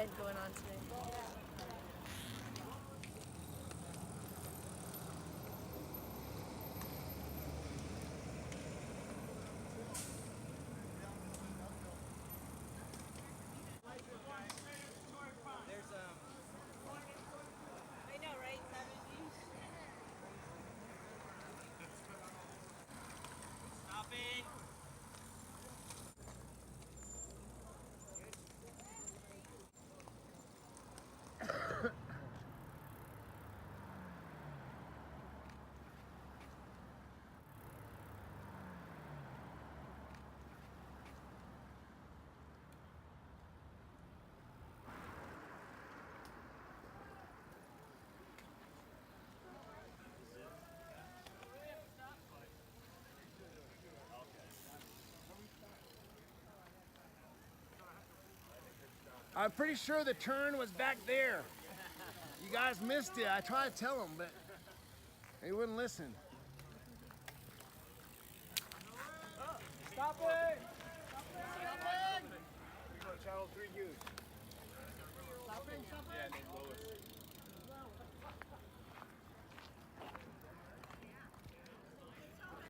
event going on today. There's I know, right? 70. stopping. I'm pretty sure the turn was back there. You guys missed it. I tried to tell them, but they wouldn't listen. Stop it! Stop it! We go channel 3 use. Stopping? Yeah,